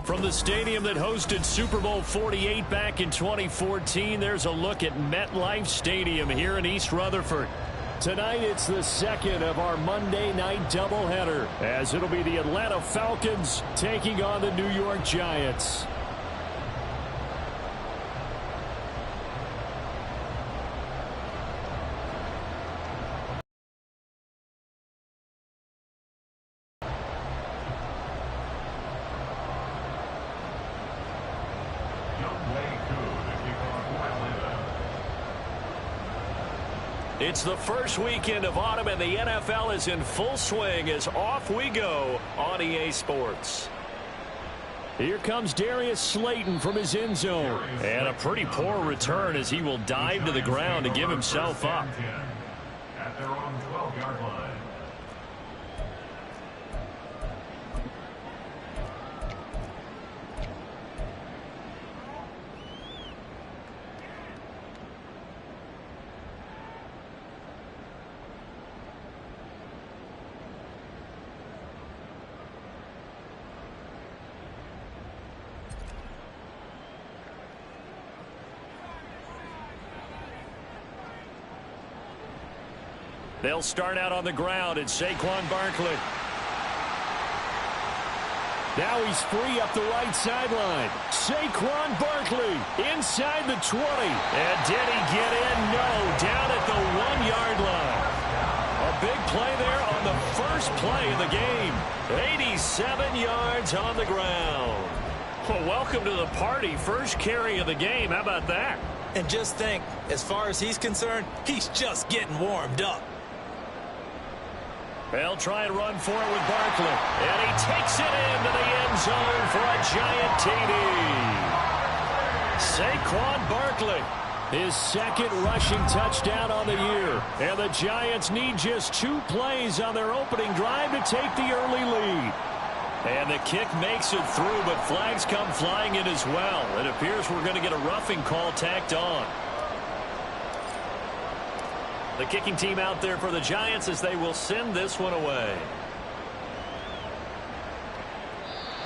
From the stadium that hosted Super Bowl 48 back in 2014, there's a look at MetLife Stadium here in East Rutherford. Tonight, it's the second of our Monday night doubleheader, as it'll be the Atlanta Falcons taking on the New York Giants. It's the first weekend of autumn, and the NFL is in full swing as off we go on EA Sports. Here comes Darius Slayton from his end zone. And a pretty poor return as he will dive to the ground to give himself up. At their own 12-yard line. They'll start out on the ground. It's Saquon Barkley. Now he's free up the right sideline. Saquon Barkley inside the 20. And did he get in? No. Down at the 1-yard line. A big play there on the first play of the game. 87 yards on the ground. Well, welcome to the party. First carry of the game. How about that? And just think, as far as he's concerned, he's just getting warmed up. They'll try and run for it with Barkley. And he takes it into the end zone for a giant TD. Saquon Barkley, his second rushing touchdown on the year. And the Giants need just 2 plays on their opening drive to take the early lead. And the kick makes it through, but flags come flying in as well. It appears we're going to get a roughing call tacked on. The kicking team out there for the Giants as they will send this one away.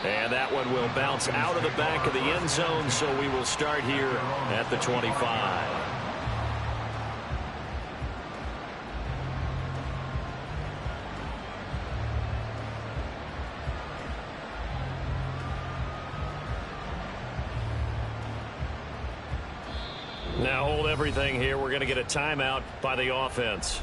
And that one will bounce out of the back of the end zone, so we will start here at the 25. Now hold everything here. We're going to get a timeout by the offense.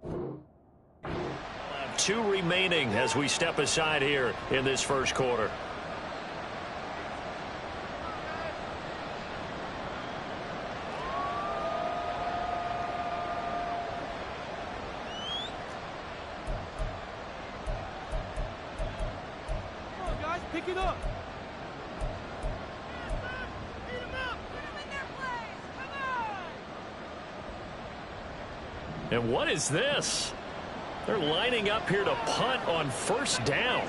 We'll have 2 remaining as we step aside here in this first quarter. Pick it up. And what is this? They're lining up here to punt on first down.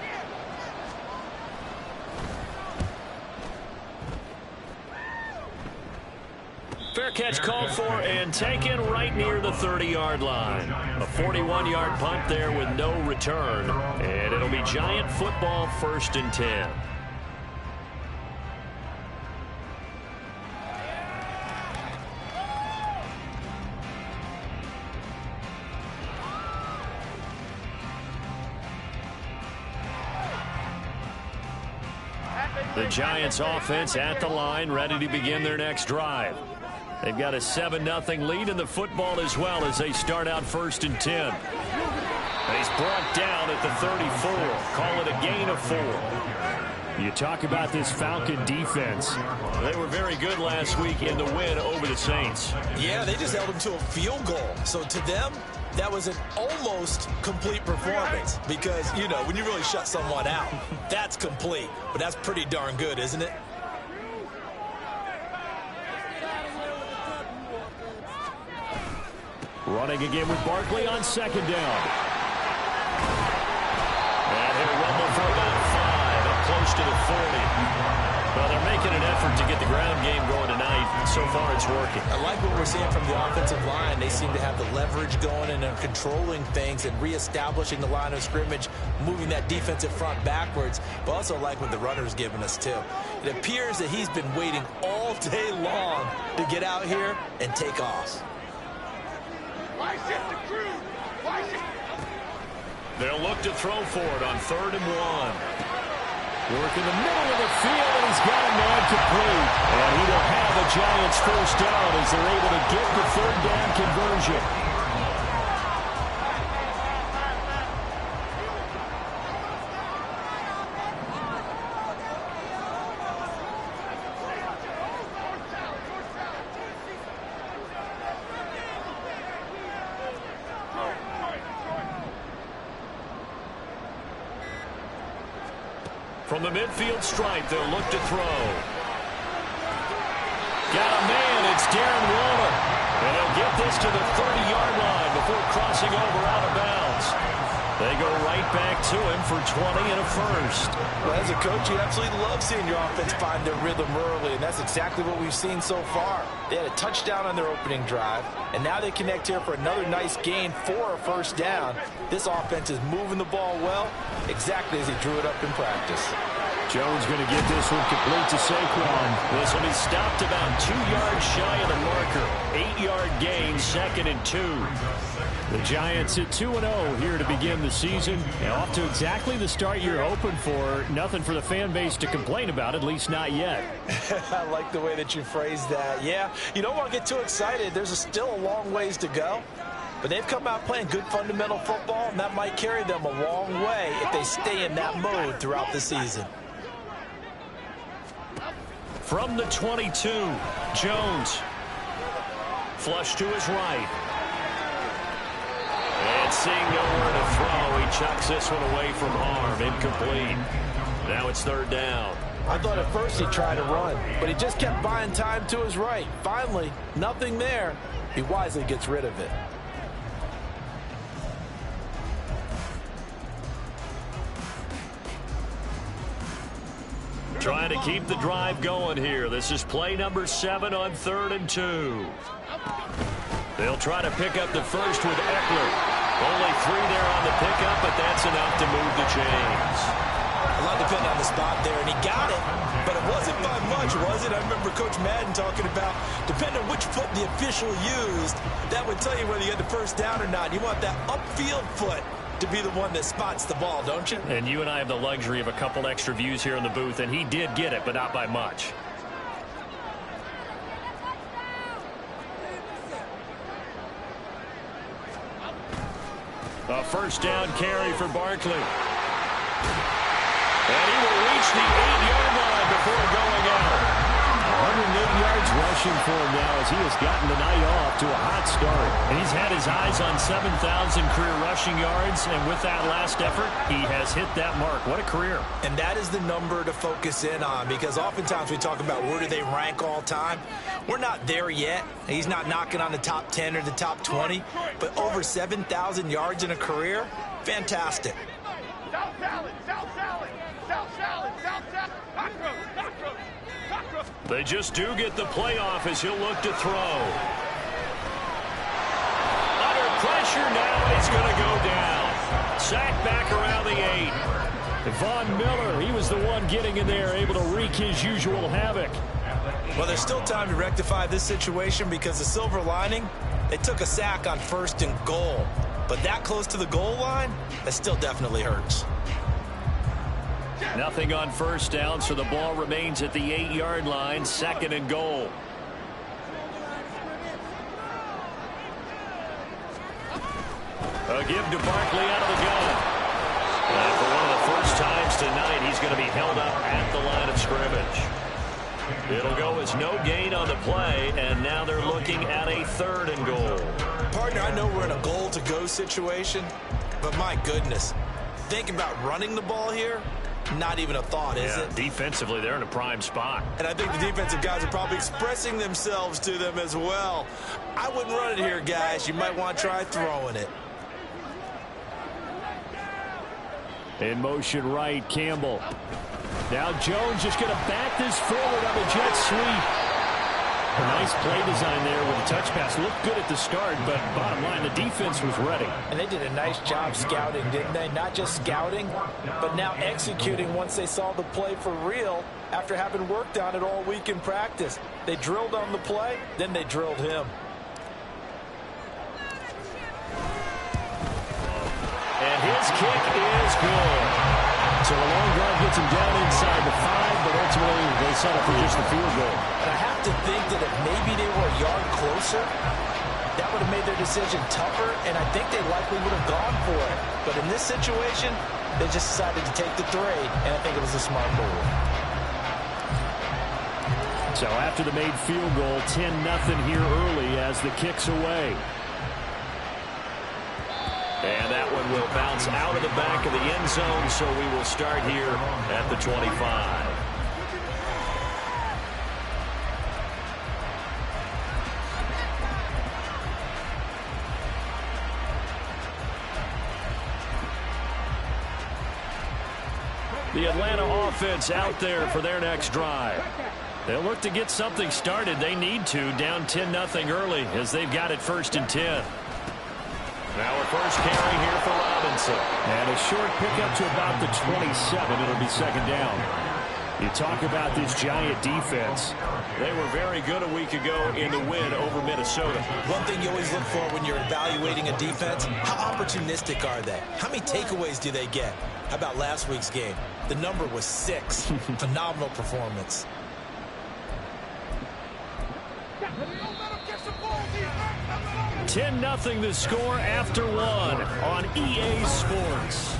Fair catch called for and taken right near the 30-yard line. A 41-yard punt there with no return. And it'll be Giant football, 1st and 10. The Giants offense at the line, ready to begin their next drive. They've got a 7-0 lead in the football as well as they start out 1st and 10. And he's brought down at the 34. Call it a gain of 4. You talk about this Falcon defense. They were very good last week in the win over the Saints. Yeah, they just held them to a field goal. So to them, that was an almost complete performance because, you know, when you really shut someone out, that's complete. But that's pretty darn good, isn't it? Running again with Barkley on 2nd down. to the 40. Well, they're making an effort to get the ground game going tonight. So far, it's working. I like what we're seeing from the offensive line. They seem to have the leverage going and are controlling things and reestablishing the line of scrimmage, moving that defensive front backwards. But also like what the runner's giving us, too. It appears that he's been waiting all day long to get out here and take off. They'll look to throw for it on 3rd and 1. Work in the middle of the field, and he's got a man complete. And he will have the Giants first down as they're able to get the 3rd down conversion. From the midfield stripe, they'll look to throw. Got a man, it's Darren Waller. And he'll get this to the 30-yard line before crossing over out of bounds. They go right back to him for 20 and a first. Well, as a coach, you absolutely love seeing your offense find their rhythm early, and that's exactly what we've seen so far. They had a touchdown on their opening drive, and now they connect here for another nice gain for a first down. This offense is moving the ball well, exactly as he drew it up in practice. Jones going to get this one complete to Saquon. This will be stopped about 2 yards shy of the marker. 8-yard gain, 2nd and 2. The Giants at 2-0 here to begin the season. And off to exactly the start you're hoping for. Nothing for the fan base to complain about, at least not yet. I like the way that you phrased that. Yeah, you don't want to get too excited. There's still a long ways to go. But they've come out playing good fundamental football, and that might carry them a long way if they stay in that mode throughout the season. From the 22, Jones. Flush to his right. And seeing nowhere to throw, he chucks this one away from harm. Incomplete. Now it's 3rd down. I thought at first he'd try to run, but he just kept buying time to his right. Finally, nothing there. He wisely gets rid of it. Trying to keep the drive going here. This is play number 7 on 3rd and 2. They'll try to pick up the first with Eckler. Only 3 there on the pickup, but that's enough to move the chains. A lot depending on the spot there, and he got it, but it wasn't by much, was it? I remember Coach Madden talking about, depending on which foot the official used, that would tell you whether you had the first down or not. You want that upfield foot to be the one that spots the ball, don't you? And you and I have the luxury of a couple extra views here in the booth, and he did get it, but not by much. A first down carry for Barkley. And he will reach the 8-yard line before going out. 108 yards rushing for him now as he has gotten the night off to a hot start. And he's had his eyes on 7,000 career rushing yards, and with that last effort, he has hit that mark. What a career. And that is the number to focus in on, because oftentimes we talk about where do they rank all time. We're not there yet. He's not knocking on the top 10 or the top 20, but over 7,000 yards in a career, fantastic. South salad, South salad, South salad, South salad, cockroach, cockroach, cockroach. They just do get the playoff as he'll look to throw. Under pressure now, he's going to go down. Sacked back around the 8. Von Miller, he was the one getting in there, able to wreak his usual havoc. Well, there's still time to rectify this situation because the silver lining, they took a sack on 1st and goal. But that close to the goal line, that still definitely hurts. Nothing on first down, so the ball remains at the 8-yard line, 2nd and goal. A give to Barkley out of the gun. And for one of the first times tonight, he's going to be held up at the line of scrimmage. It'll go as no gain on the play, and now they're looking at a 3rd and goal. Partner, I know we're in a goal-to-go situation, but my goodness, think about running the ball here, not even a thought, is it? Defensively, they're in a prime spot. And I think the defensive guys are probably expressing themselves to them as well. I wouldn't run it here, guys. You might want to try throwing it. In motion right, Campbell. Now Jones just going to back this forward on the jet sweep. A nice play design there with a touch pass. Looked good at the start, but bottom line, the defense was ready. And they did a nice job scouting, didn't they? Not just scouting, but now executing once they saw the play for real after having worked on it all week in practice. They drilled on the play, then they drilled him. And his kick is good. So a long drive gets him down inside the 5, but ultimately they settle for just the field goal. And I have to think that if maybe they were a yard closer, that would have made their decision tougher, and I think they likely would have gone for it. But in this situation, they just decided to take the 3, and I think it was a smart move. So after the made field goal, 10-0 here early as the kick's away. And that one will bounce out of the back of the end zone, so we will start here at the 25. The Atlanta offense out there for their next drive. They'll look to get something started. They need to, down 10-0 early as they've got it 1st and 10. Now a first carry here for Robinson. And a short pickup to about the 27. It'll be 2nd down. You talk about this Giant defense. They were very good a week ago in the win over Minnesota. One thing you always look for when you're evaluating a defense, how opportunistic are they? How many takeaways do they get? How about last week's game? The number was 6. Phenomenal performance. 10-0 the score after 1 on EA Sports.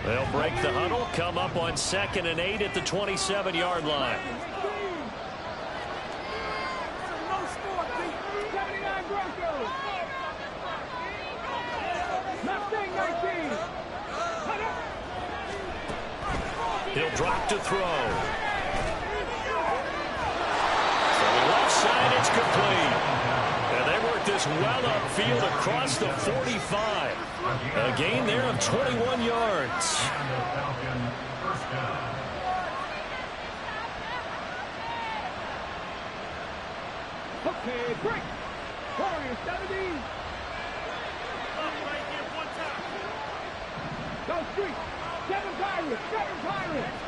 They'll break the huddle, come up on 2nd and 8 at the 27-yard line. He'll drop to throw. From the left side, it's complete. And they work this well upfield across the 45. A gain there of 21 yards. Okay, break. Warriors 70. Go street. 7 Pirates. 7 Pirates.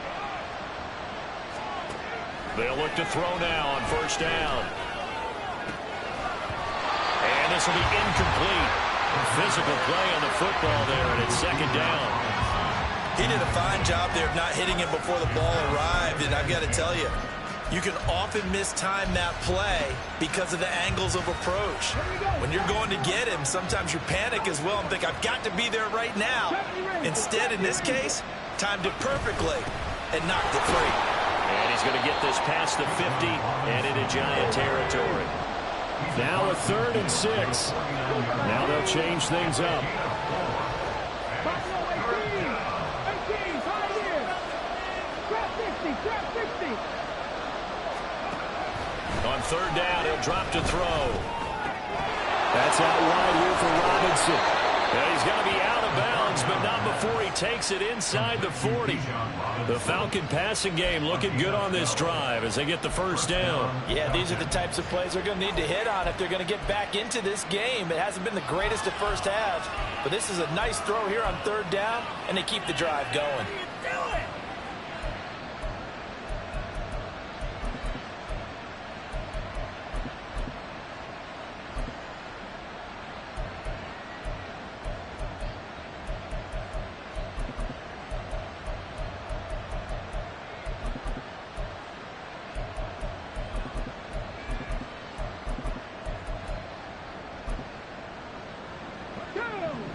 They'll look to throw now on 1st down. And this will be incomplete. Physical play on the football there, and it's 2nd down. He did a fine job there of not hitting him before the ball arrived, and I've got to tell you, you can often mistime that play because of the angles of approach. When you're going to get him, sometimes you panic as well and think, I've got to be there right now. Instead, in this case, timed it perfectly and knocked it free. And he's going to get this past the 50 and into Giant territory. Now a 3rd and 6. Now they'll change things up. On 3rd down, he'll drop to throw. That's out wide here for Robinson. Yeah, he's got to be out of bounds, but not before he takes it inside the 40. The Falcon passing game looking good on this drive as they get the 1st down. Yeah, these are the types of plays they're going to need to hit on if they're going to get back into this game. It hasn't been the greatest of first halves, but this is a nice throw here on 3rd down, and they keep the drive going.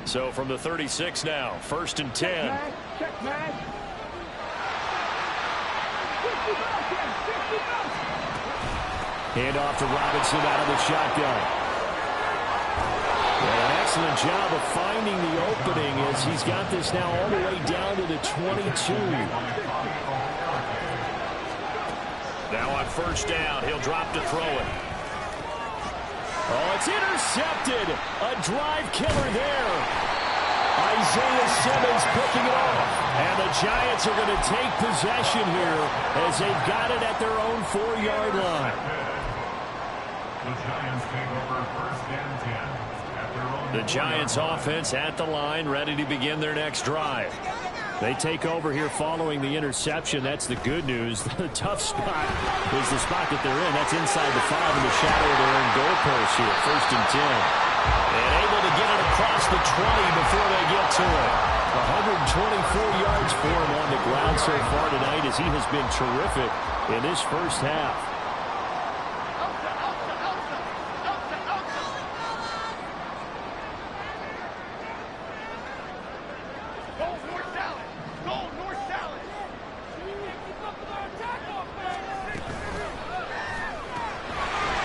So from the 36 now, 1st and 10. Hand off to Robinson out of the shotgun. Well, an excellent job of finding the opening as he's got this now all the way down to the 22. Now on first down. He'll drop to throw it. Oh, it's intercepted. A drive killer there. Isaiah Simmons picking it off. And the Giants are going to take possession here as they've got it at their own 4-yard line. The Giants take over first and 10 at their own. The Giants offense at the line, ready to begin their next drive. They take over here following the interception. That's the good news. The tough spot is the spot that they're in. That's inside the 5 in the shadow of their own goalpost here, first and 10. And able to get it across the 20 before they get to it. 124 yards for him on the ground so far tonight as he has been terrific in this first half.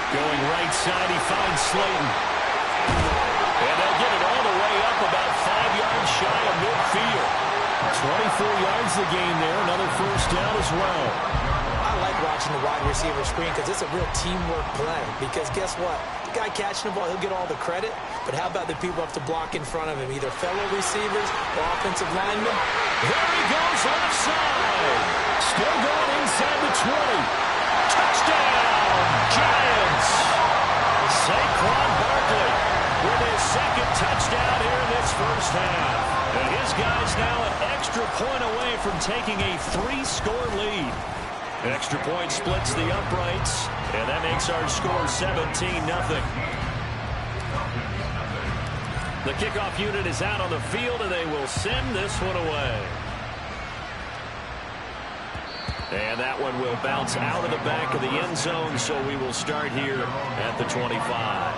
Going right side, he finds Slayton. And they'll get it all the way up about 5 yards shy of midfield. 24 yards the game there. Another first down as well. I like watching the wide receiver screen because it's a real teamwork play. Because guess what? The guy catching the ball, he'll get all the credit. But how about the people have to block in front of him, either fellow receivers or offensive linemen? There he goes, left side. Still going inside the 20. Touchdown, Giants. Saquon Barkley with his second touchdown here in this first half. And his guys now an extra point away from taking a 3-score lead. Extra point splits the uprights, and that makes our score 17-0. The kickoff unit is out on the field, and they will send this one away. And that one will bounce out of the back of the end zone, so we will start here at the 25.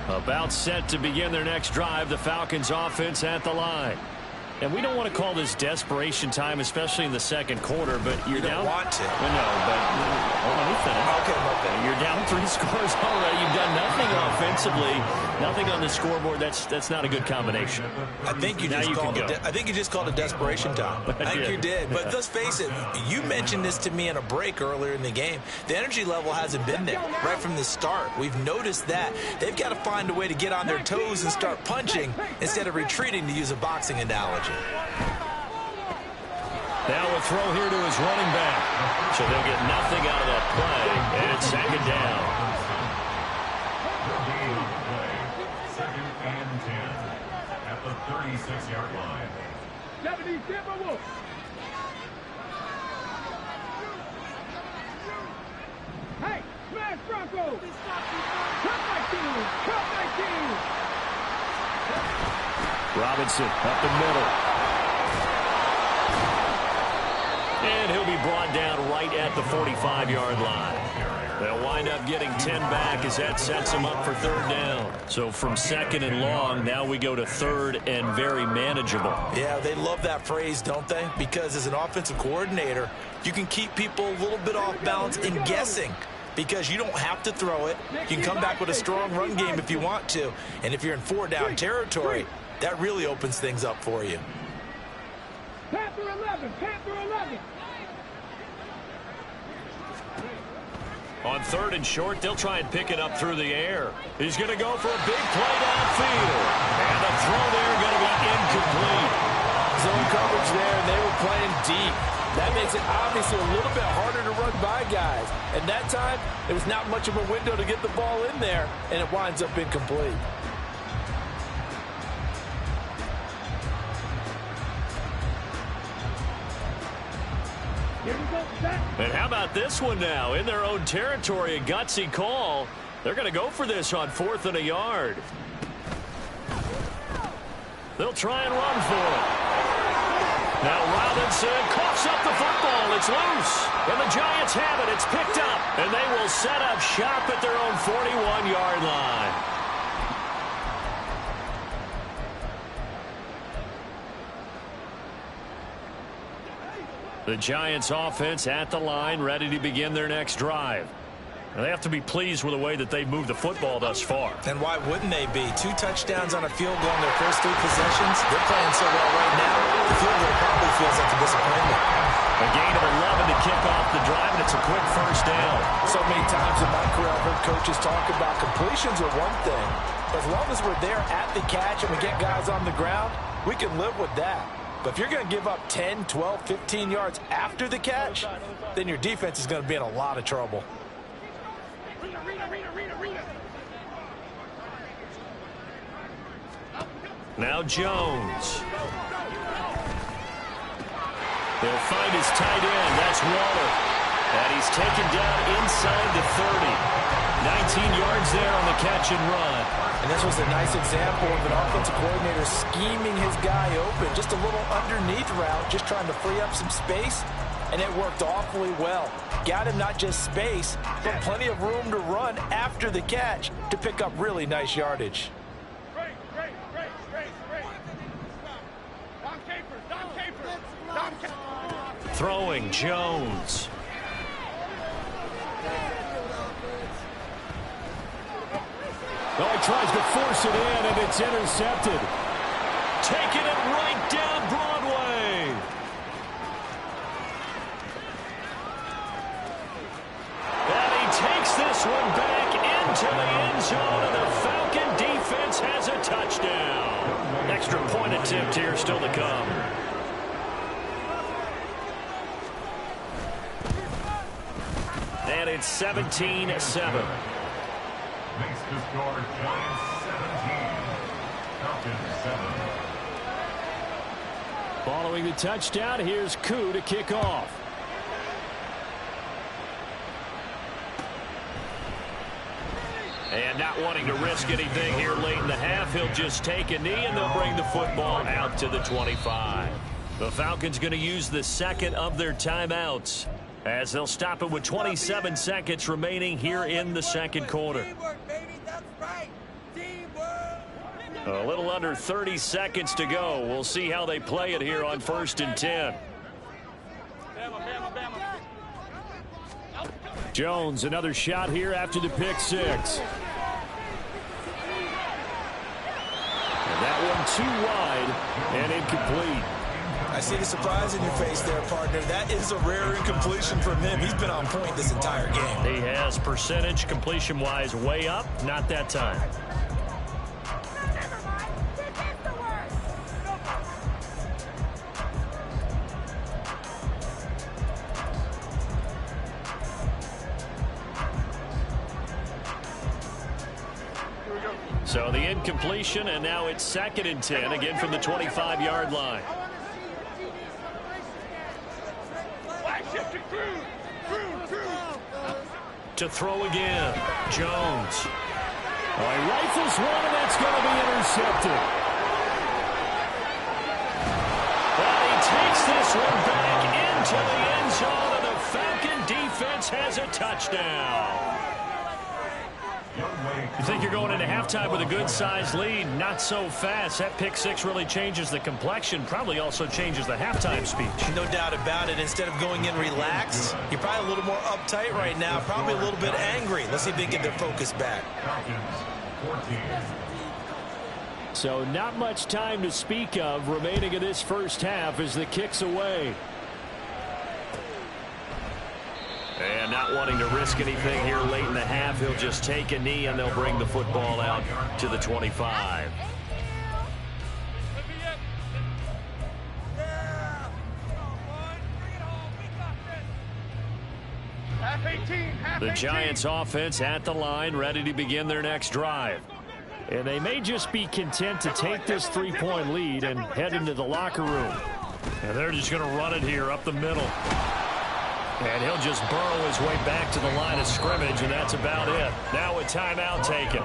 About set to begin their next drive, the Falcons offense at the line. And we don't want to call this desperation time, especially in the second quarter, but you're down. You don't want to. No, but let me finish. Okay. You're down 3 scores already. You've done nothing offensively, nothing on the scoreboard. That's not a good combination. I think you just called it desperation time. I think you did. But let's face it, you mentioned this to me in a break earlier in the game. The energy level hasn't been there right from the start. We've noticed that. They've got to find a way to get on their toes and start punching instead of retreating, to use a boxing analogy. Now a throw here to his running back. So they'll get nothing out of that play, and it's second down. Second and 10 at the 36-yard line. Hey, smash Bronco! Cut my team! Cut my team! Robinson up the middle. And he'll be brought down right at the 45-yard line. They'll wind up getting 10 back as that sets them up for third down. So from second and long, now we go to third and very manageable. Yeah, they love that phrase, don't they? Because as an offensive coordinator, you can keep people a little bit off balance and guessing. Because you don't have to throw it. You can come back with a strong run game if you want to. And if you're in 4-down territory, that really opens things up for you. Panther 11, Panther 11. On third and short, they'll try and pick it up through the air. He's going to go for a big play downfield. And the throw there going to be incomplete. Zone coverage there, and they were playing deep. That makes it obviously a little bit harder to run by guys. And that time, there was not much of a window to get the ball in there, and it winds up incomplete. And how about this one now? In their own territory, a gutsy call. They're going to go for this on 4th and a yard. They'll try and run for it. Now Robinson coughs up the football. It's loose. And the Giants have it. It's picked up. And they will set up shop at their own 41-yard line. The Giants offense at the line, ready to begin their next drive. And they have to be pleased with the way that they've moved the football thus far. And why wouldn't they be? 2 touchdowns on a field goal in their first 3 possessions. They're playing so well right now, the field goal probably feels like a disappointment. A gain of 11 to kick off the drive, and it's a quick first down. So many times in my career I've heard coaches talk about completions are one thing. As long as we're there at the catch and we get guys on the ground, we can live with that. But if you're going to give up 10, 12, 15 yards after the catch, then your defense is going to be in a lot of trouble. Now Jones. They'll find his tight end. That's Waller. And he's taken down inside the 30. 19 yards there on the catch and run. And this was a nice example of an offensive coordinator scheming his guy open. Just a little underneath route, just trying to free up some space. And it worked awfully well. Got him not just space, but plenty of room to run after the catch to pick up really nice yardage. Throwing Jones. Oh, he tries to force it in, and it's intercepted. Taking it right down Broadway. And he takes this one back into the end zone, and the Falcon defense has a touchdown. Extra point attempt here still to come. And it's 17-7. Makes the score Giants 17. Falcons 7. Following the touchdown, here's Koo to kick off. And not wanting to risk anything here late in the half, he'll just take a knee, and they'll bring the football out to the 25. The Falcons going to use the second of their timeouts, as they'll stop it with 27 seconds remaining here in the second quarter. A little under 30 seconds to go. We'll see how they play it here on 1st and 10. Jones, another shot here after the pick six. And that one too wide and incomplete. I see the surprise in your face there, partner. That is a rare incompletion from him. He's been on point this entire game. He has percentage completion-wise way up. Not that time. So the incompletion, and now it's 2nd and 10, again from the 25-yard line. To throw again, Jones. Oh, he rifles one, and that's going to be intercepted. Well, he takes this one back into the end zone, and the Falcon defense has a touchdown. You think you're going into halftime with a good-sized lead. Not so fast. That pick six really changes the complexion. Probably also changes the halftime speech. No doubt about it. Instead of going in relaxed, you're probably a little more uptight right now. Probably a little bit angry. Let's see if they get their focus back. Falcons 14. So not much time to speak of remaining in this first half as the kick's away. And not wanting to risk anything here late in the half, he'll just take a knee, and they'll bring the football out to the 25. The Giants offense at the line, ready to begin their next drive. And they may just be content to take this 3-point lead and head into the locker room. And they're just going to run it here up the middle. And he'll just burrow his way back to the line of scrimmage, and that's about it. Now a timeout taken.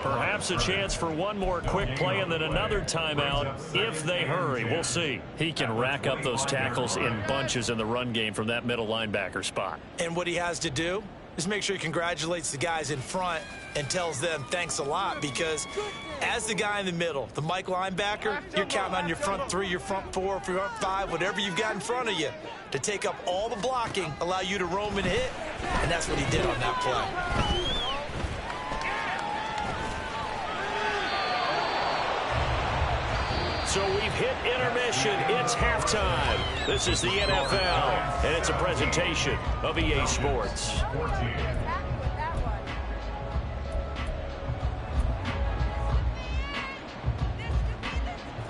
Perhaps a chance for one more quick play and then another timeout if they hurry. We'll see. He can rack up those tackles in bunches in the run game from that middle linebacker spot. And what he has to do is make sure he congratulates the guys in front and tells them thanks a lot, because As the guy in the middle, the Mike linebacker, you're counting on your front three, your front four, front five, whatever you've got in front of you to take up all the blocking, allow you to roam and hit, and that's what he did on that play. So we've hit intermission. It's halftime. This is the NFL, and it's a presentation of EA Sports.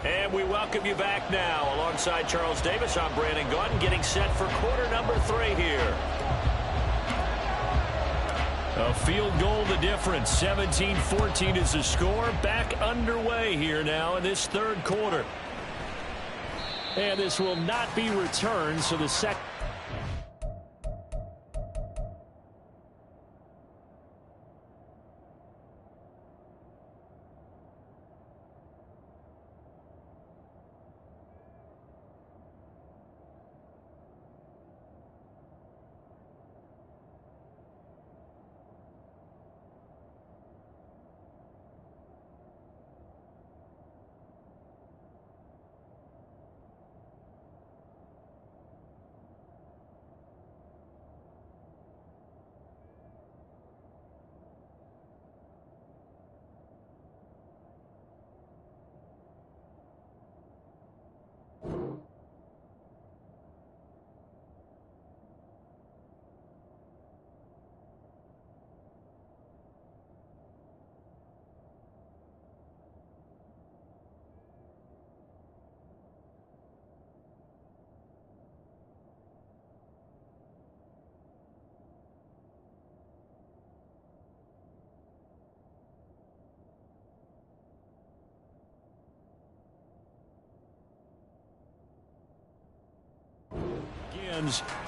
And we welcome you back now. Alongside Charles Davis, I'm Brandon Gaudin, getting set for quarter number 3 here. A field goal the difference. 17-14 is the score. Back underway here now in this third quarter. And this will not be returned, so the second.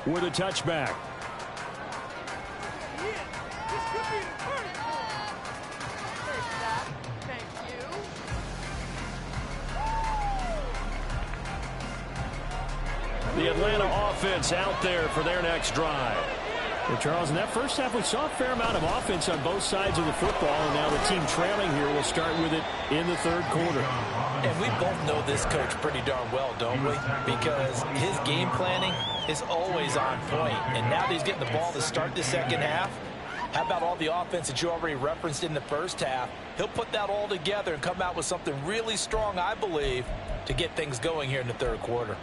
With a touchback. The Atlanta offense out there for their next drive. Well, Charles, in that first half, we saw a fair amount of offense on both sides of the football, and now the team trailing here will start with it in the third quarter. And we both know this coach pretty darn well, don't we? Because his game planning is always on point. And now that he's getting the ball to start the second half, how about all the offense that you already referenced in the first half? He'll put that all together and come out with something really strong, I believe, to get things going here in the third quarter.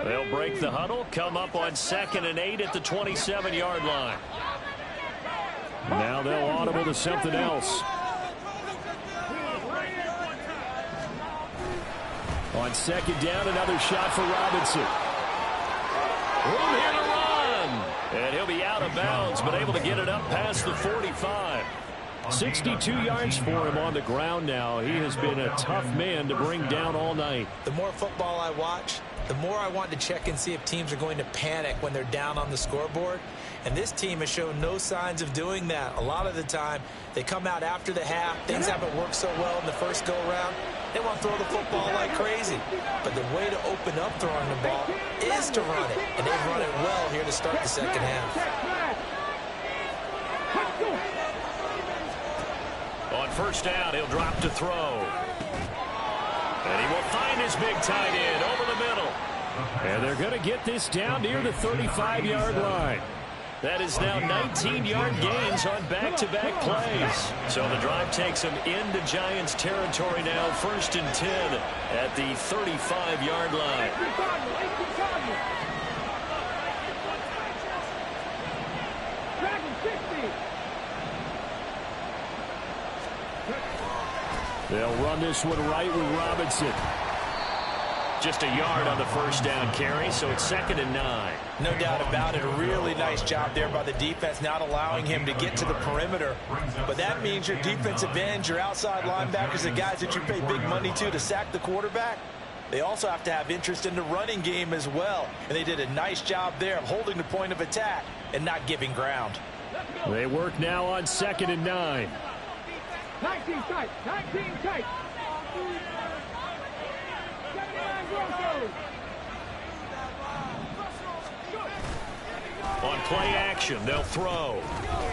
They'll break the huddle, come up on 2nd and 8 at the 27-yard line. Now they'll audible to something else. On 2nd down, another shot for Robinson. Room here to run. And he'll be out of bounds, but able to get it up past the 45. 62 yards for him on the ground now. He has been a tough man to bring down all night. The more football I watch, the more I want to check and see if teams are going to panic when they're down on the scoreboard. And this team has shown no signs of doing that. A lot of the time, they come out after the half. Things haven't worked so well in the first go-around. They want to throw the football like crazy. But the way to open up throwing the ball is to run it. And they've run it well here to start the second half. On first down, he'll drop to throw. And he will find his big tight end over the middle. And they're going to get this down near the 35-yard line. That is now 19-yard gains on back-to-back plays. So the drive takes them into Giants territory now, 1st and 10 at the 35-yard line. They'll run this one right with Robinson. Just a yard on the first down carry, so it's 2nd and 9. No doubt about it. A really nice job there by the defense, not allowing him to get to the perimeter. But that means your defensive ends, your outside linebackers, the guys that you pay big money to sack the quarterback, they also have to have interest in the running game as well. And they did a nice job there of holding the point of attack and not giving ground. They work now on 2nd and 9. 19 tight, 19 tight. On play action. They'll throw.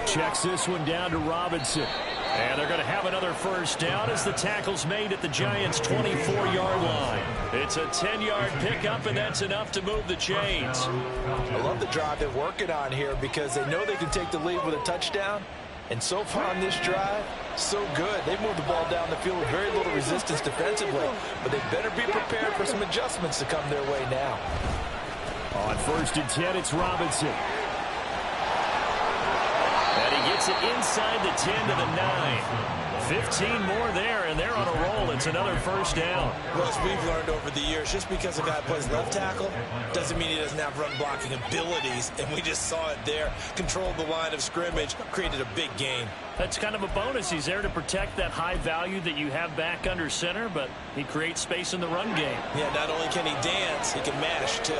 Checks this one down to Robinson. And they're going to have another first down as the tackle's made at the Giants' 24-yard line. It's a 10-yard pickup, and that's enough to move the chains. I love the drive they're working on here because they know they can take the lead with a touchdown. And so far on this drive, so good. They moved the ball down the field with very little resistance defensively, but they better be prepared for some adjustments to come their way now. On 1st and 10, it's Robinson. And he gets it inside the 10 to the 9. 15 more there, and they're on a roll. It's another first down. Well, as we've learned over the years, just because a guy plays left tackle doesn't mean he doesn't have run blocking abilities, and we just saw it there. Controlled the line of scrimmage, created a big gain. That's kind of a bonus. He's there to protect that high value that you have back under center, but he creates space in the run game. Yeah, not only can he dance, he can mash, too.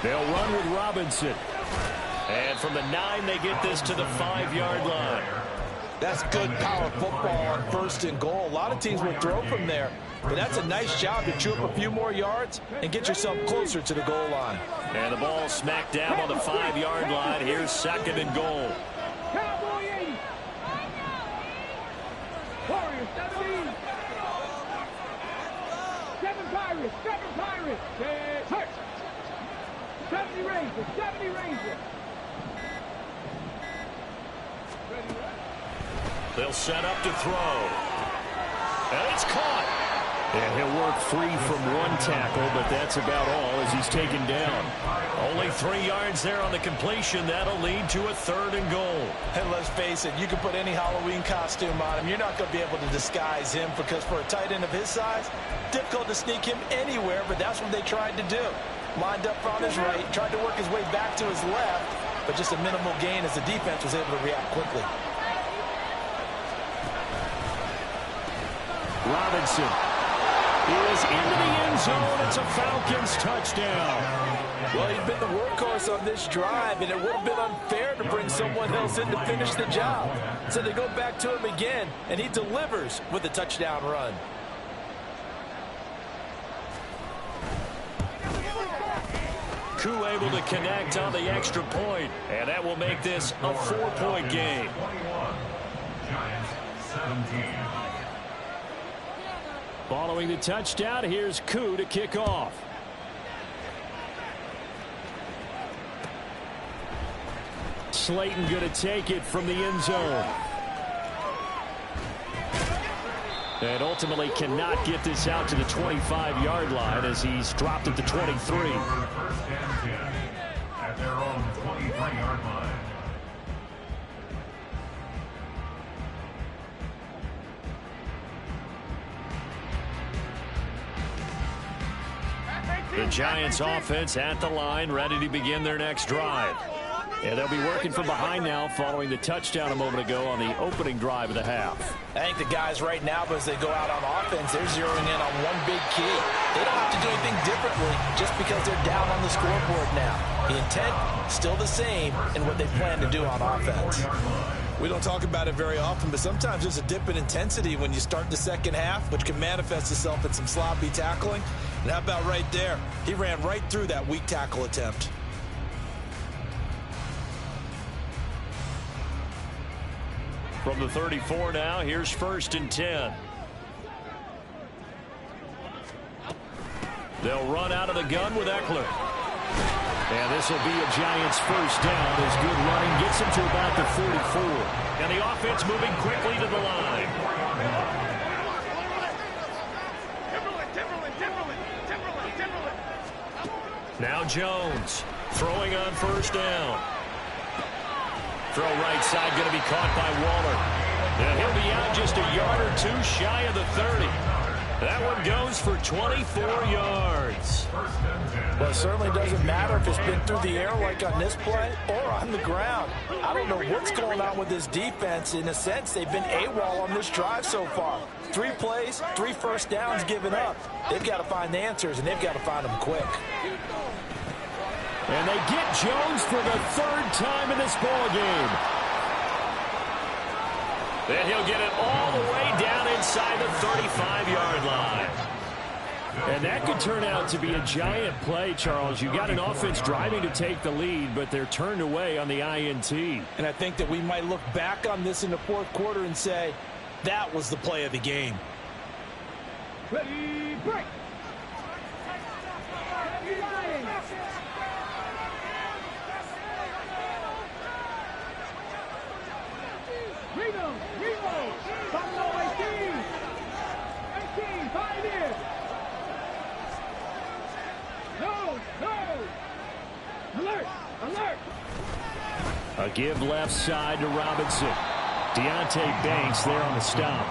They'll run with Robinson. And from the 9, they get this to the 5-yard line. That's good power football on 1st and goal. A lot of teams will throw from there, but that's a nice job to chew up a few more yards and get yourself closer to the goal line. And the ball smacked down on the 5-yard line. Here's 2nd and goal. Cowboy 80. Warriors 17. 7 Pirates. 7 Pirates. 70 Rangers. 70 Rangers. They'll set up to throw. And it's caught. And he'll work free from one tackle, but that's about all as he's taken down. Only 3 yards there on the completion. That'll lead to a 3rd and goal. And let's face it, you can put any Halloween costume on him. You're not going to be able to disguise him because for a tight end of his size, difficult to sneak him anywhere, but that's what they tried to do. Lined up on his right, tried to work his way back to his left, but just a minimal gain as the defense was able to react quickly. Robinson is into the end zone. It's a Falcons touchdown. Well, he's been the workhorse on this drive, and it would have been unfair to bring someone else in to finish the job. So they go back to him again, and he delivers with a touchdown run. Koo able to connect on the extra point, and that will make this a 4-point game. 21. Giants 17. Following the touchdown, here's Koo to kick off. Slayton going to take it from the end zone. And ultimately cannot get this out to the 25-yard line as he's dropped at the 23. 1st and 10 at their own 23-yard line. The Giants offense at the line, ready to begin their next drive. And they'll be working from behind now following the touchdown a moment ago on the opening drive of the half. I think the guys right now, as they go out on offense, they're zeroing in on one big key. They don't have to do anything differently just because they're down on the scoreboard now. The intent, still the same in what they plan to do on offense. We don't talk about it very often, but sometimes there's a dip in intensity when you start the second half, which can manifest itself in some sloppy tackling. And how about right there? He ran right through that weak tackle attempt. From the 34 now, here's 1st and 10. They'll run out of the gun with Eckler. And this will be a Giants first down as good running gets him to about the 44. And the offense moving quickly to the line. Now Jones throwing on 1st down. Throw right side going to be caught by Waller. And he'll be out just a yard or two shy of the 30. That one goes for 24 yards. Well, it certainly doesn't matter if it's been through the air like on this play or on the ground. I don't know what's going on with this defense. In a sense, they've been AWOL on this drive so far. 3 plays, 3 first downs given up. They've got to find the answers, and they've got to find them quick. And they get Jones for the 3rd time in this ball game. And he'll get it all the way down inside the 35-yard line. And that could turn out to be a giant play, Charles. You got an offense driving to take the lead, but they're turned away on the INT. And I think that we might look back on this in the fourth quarter and say, that was the play of the game. Ready, break. Reno, Buffalo 18, 5 years. No, alert. A give left side to Robinson. Deontay Banks there on the stop.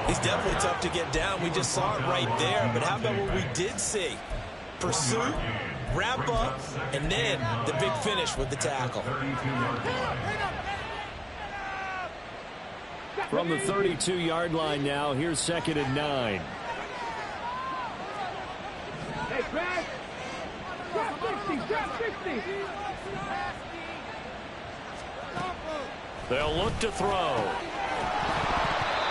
He's definitely tough to get down. We just saw it right there. But how about what we did see? Pursuit, wrap up, and then the big finish with the tackle. From the 32-yard line now, here's 2nd and 9. Hey, Craig. Drop 60. They'll look to throw.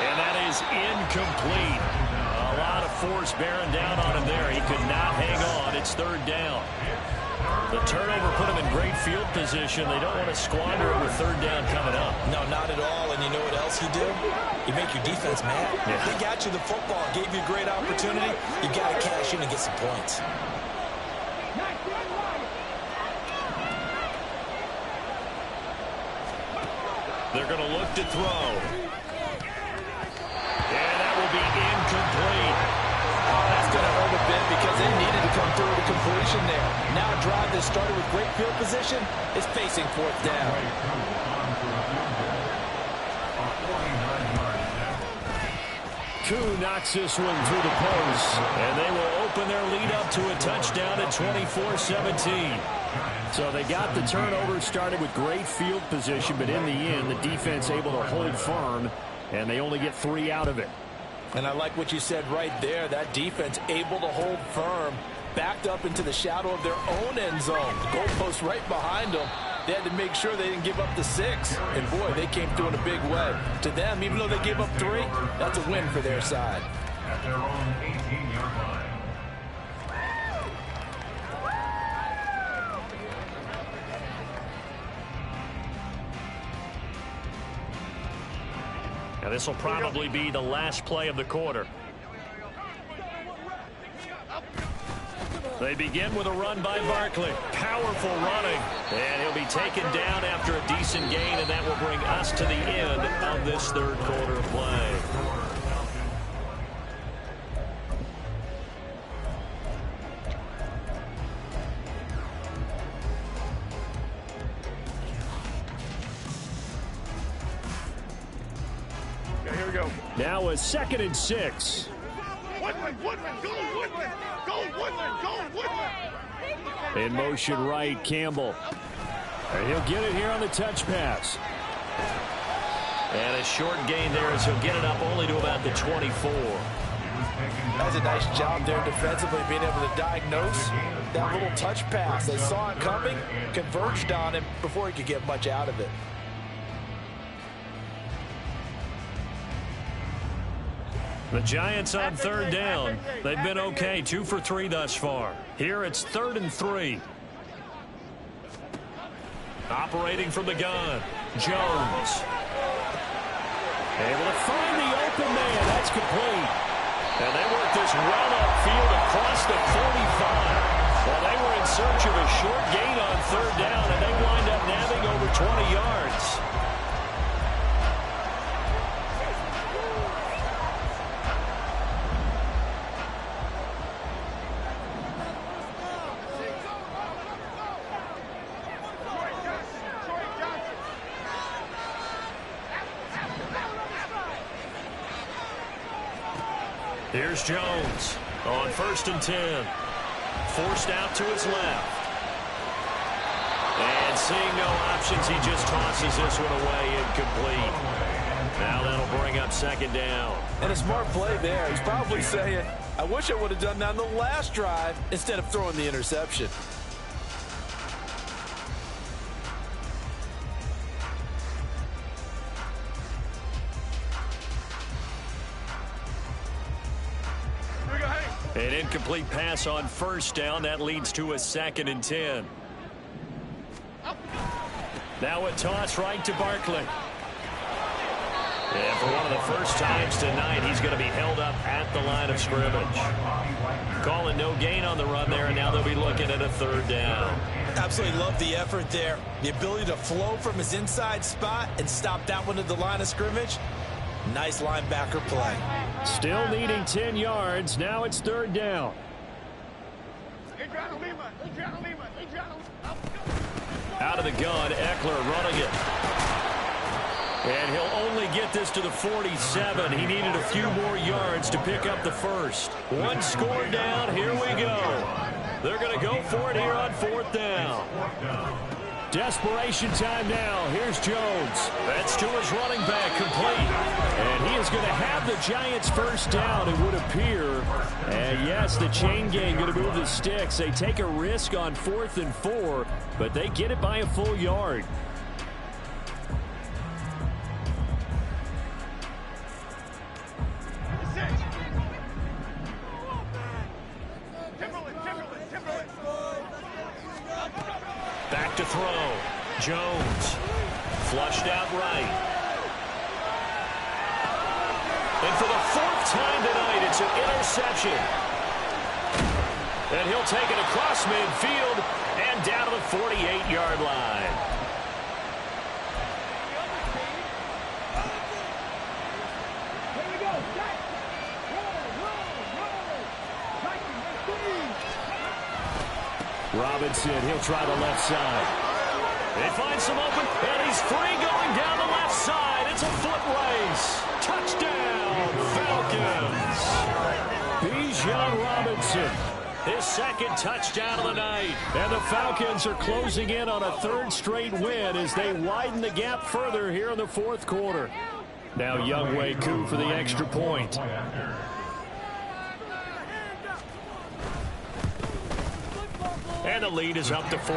And that is incomplete. A lot of force bearing down on him there. He could not hang on. It's 3rd down. The turnover put him in great field position. They don't want to squander it with 3rd down coming up. No, not at all. And you know what else you do? You make your defense mad. Yeah. They got you the football, gave you a great opportunity. You got to cash in and get some points. They're going to look to throw. And that will be incomplete. Oh, that's going to hurt a bit because they needed to come through with a completion there. Now a drive that started with great field position is facing 4th down. Koo knocks this one through the post. And they will open their lead up to a touchdown at 24-17. So they got the turnover started with great field position, but in the end, the defense able to hold firm, and they only get 3 out of it. And I like what you said right there. That defense able to hold firm, backed up into the shadow of their own end zone. The goalpost right behind them. They had to make sure they didn't give up the 6. And, boy, they came through in a big way. To them, even though they gave up 3, that's a win for their side. At their own 18-yard line. Now this will probably be the last play of the quarter. They begin with a run by Barkley. Powerful running. And he'll be taken down after a decent gain, and that will bring us to the end of this 3rd quarter of play. Here we go. Now a 2nd and 6. Woodland, go Woodland, go Woodland. In motion right, Campbell. And he'll get it here on the touch pass. And a short gain there as he'll get it up only to about the 24. That's a nice job there defensively, being able to diagnose that little touch pass. They saw it coming, converged on him before he could get much out of it. The Giants on 3rd down. They've been okay, 2 for 3 thus far. Here it's 3rd and 3. Operating from the gun, Jones. Able to find the open man. That's complete. And they work this well upfield across the 45. Well, they were in search of a short gain on 3rd down, and they wind up nabbing over 20 yards. Here's Jones on 1st and 10. Forced out to his left. And seeing no options, he just tosses this one away incomplete. Now that'll bring up 2nd down. And a smart play there. He's probably saying, I wish I would have done that on the last drive instead of throwing the interception. incomplete pass on first down. That leads to a 2nd and 10. Now a toss right to Barkley. And for one of the first times tonight, he's going to be held up at the line of scrimmage. Calling no gain on the run there, and now they'll be looking at a 3rd down. Absolutely love the effort there. The ability to flow from his inside spot and stop that one at the line of scrimmage. Nice linebacker play. Still needing 10 yards. Now it's 3rd down. Out of the gun, Eckler running it. And he'll only get this to the 47. He needed a few more yards to pick up the first. 1 score down. Here we go. They're going to go for it here on 4th down. Desperation time now. Here's Jones. That's to his running back, complete. And he is going to have the Giants' first down, it would appear. And yes, the chain gang going to move the sticks. They take a risk on 4th and 4, but they get it by a full yard. Back to throw. Jones. Flushed out right. And for the 4th time tonight, it's an interception. And he'll take it across midfield and down to the 48-yard line. Here we go. Robinson, he'll try the left side. They find some open, and he's free going down the left side. It's a foot race. Touchdown, Falcons. Bijan Robinson, his 2nd touchdown of the night. And the Falcons are closing in on a 3rd straight win as they widen the gap further here in the 4th quarter. Now Younghoe Koo for the extra point. And the lead is up to 14.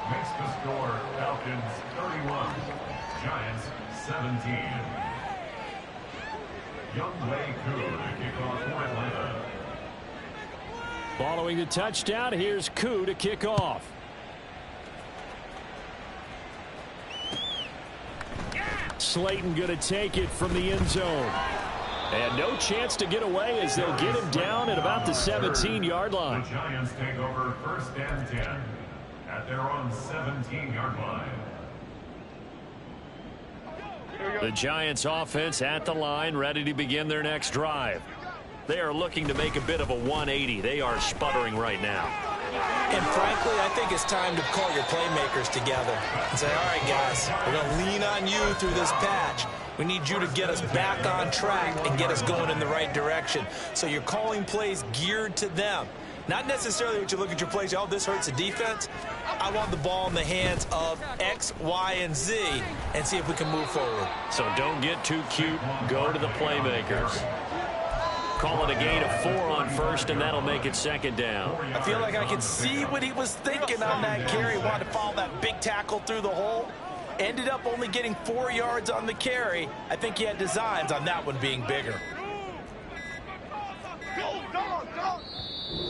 Makes the score Falcons 31, Giants 17. Younghoe Koo to kick off for Atlanta. Following the touchdown, here's Koo to kick off. Slayton going to take it from the end zone. And no chance to get away as they'll get him down at about the 17-yard line. The Giants take over 1st and 10 at their own 17-yard line. The Giants offense at the line, ready to begin their next drive. They are looking to make a bit of a 180. They are sputtering right now. And frankly, I think it's time to call your playmakers together and say, all right, guys, we're going to lean on you through this patch. We need you to get us back on track and get us going in the right direction. So you're calling plays geared to them. Not necessarily what you look at your plays, oh, this hurts the defense. I want the ball in the hands of X, Y, and Z and see if we can move forward. So don't get too cute. Go to the playmakers. Call it a gain of 4 on 1st, and that'll make it 2nd down. I feel like I can see what he was thinking on that carry. Wanted to follow that big tackle through the hole. Ended up only getting 4 yards on the carry. I think he had designs on that one being bigger.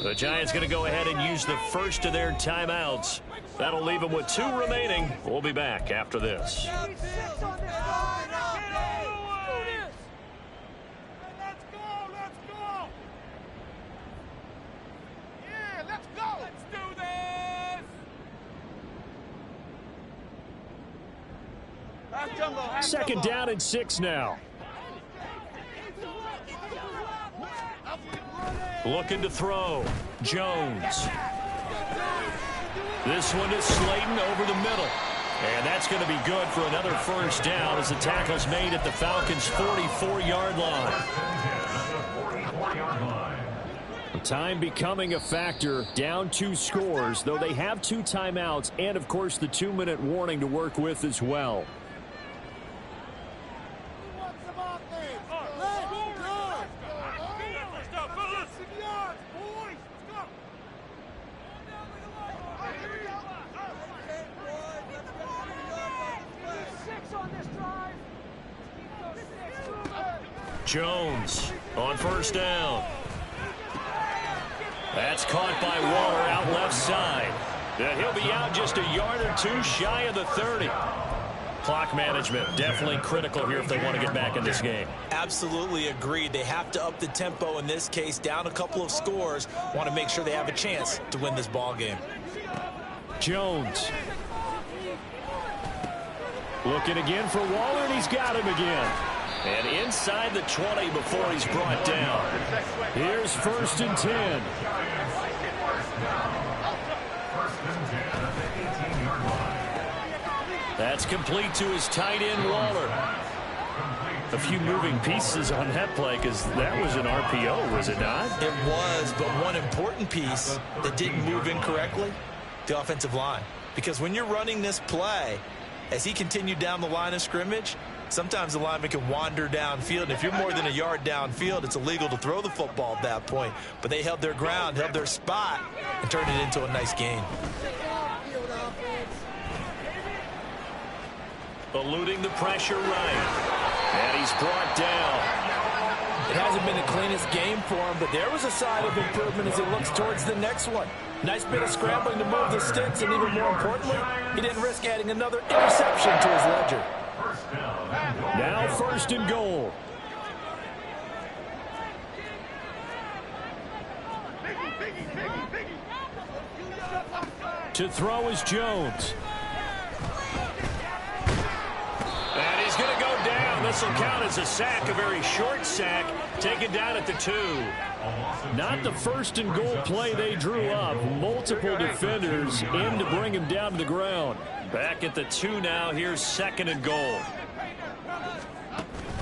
The Giants going to go ahead and use the first of their timeouts. That'll leave them with 2 remaining. We'll be back after this. Second down and 6 now. Looking to throw. Jones. This one is Slayton over the middle. And that's going to be good for another first down as the tackle's made at the Falcons' 44-yard line. Time becoming a factor, down 2 scores, though they have 2 timeouts and, of course, the 2-minute warning to work with as well. Jones on first down. That's caught by Waller out left side. He'll be out just a yard or two shy of the 30. Clock management definitely critical here if they want to get back in this game. Absolutely agreed. They have to up the tempo in this case, down a couple of scores. Want to make sure they have a chance to win this ball game. Jones. Looking again for Waller, and he's got him again. And inside the 20 before he's brought down. Here's 1st and 10. That's complete to his tight end, Waller. A few moving pieces on that play because that was an RPO, was it not? It was, but one important piece that didn't move incorrectly, the offensive line. Because when you're running this play, as he continued down the line of scrimmage, sometimes the lineman can wander downfield. And if you're more than a yard downfield, it's illegal to throw the football at that point. But they held their ground, held their spot, and turned it into a nice gain. Eluding the pressure right. And he's brought down. It hasn't been the cleanest game for him, but there was a sign of improvement as he looks towards the next one. Nice bit of scrambling to move the sticks, and even more importantly, he didn't risk adding another interception to his ledger. Now 1st and goal. To throw is Jones. And he's going to go down. This will count as a sack, a very short sack, taken down at the 2. Not the 1st and goal play they drew up. Multiple defenders in to bring him down to the ground. Back at the 2 now. Here's 2nd and goal.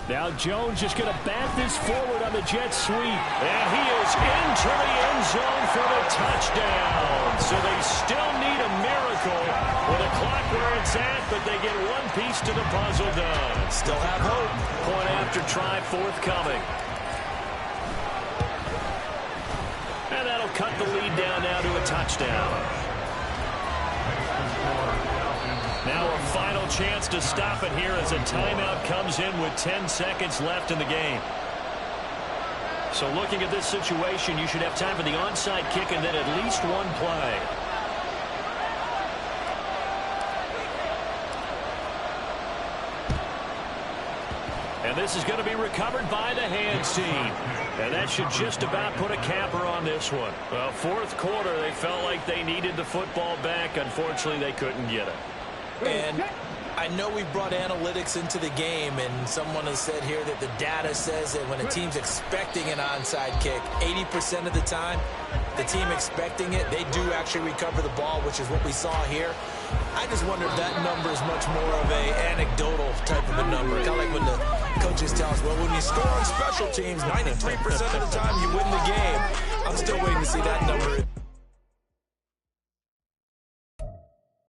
Now Jones just going to bat this forward on the jet sweep. And he is into the end zone for the touchdown. So they still need a miracle with the clock where it's at, but they get one piece to the puzzle done. Still have hope. Point after try forthcoming. And that'll cut the lead down now to a touchdown. Now a final chance to stop it here as a timeout comes in with 10 seconds left in the game. So looking at this situation, you should have time for the onside kick and then at least one play. And this is going to be recovered by the hands team. And that should just about put a capper on this one. Well, 4th quarter, they felt like they needed the football back. Unfortunately, they couldn't get it. And I know we brought analytics into the game, and someone has said here that the data says that when a team's expecting an onside kick, 80% of the time, the team expecting it, they do actually recover the ball, which is what we saw here. I just wonder if that number is much more of a anecdotal type of a number. Kind of like when the coaches tell us, well, when you score on special teams, 93% of the time you win the game. I'm still waiting to see that number.